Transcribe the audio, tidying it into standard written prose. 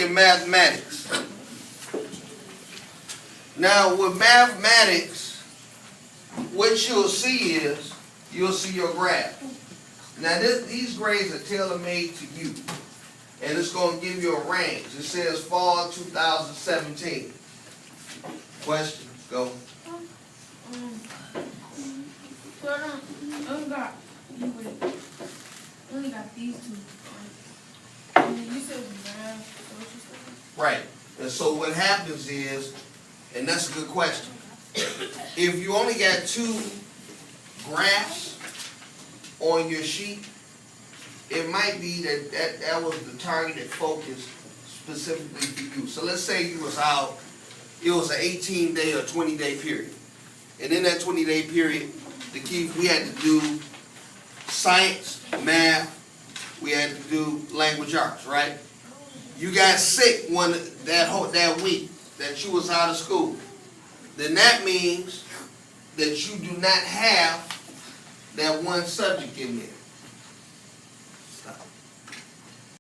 at mathematics. Now with mathematics, what you'll see is, you'll see your graph. Now these grades are tailor-made to you. And it's going to give you a range. It says fall 2017. Questions? Go. So I only got these two. And then you said math, social studies? Right. And so what happens is, and that's a good question, if you only got two graphs on your sheet, it might be that was the targeted focus specifically for you. So let's say you was out, it was an 18-day or 20-day period. And in that 20-day period, we had to do science, math, we had to do language arts, right? You got sick that week that you was out of school. Then that means that you do not have that one subject in there. Stop.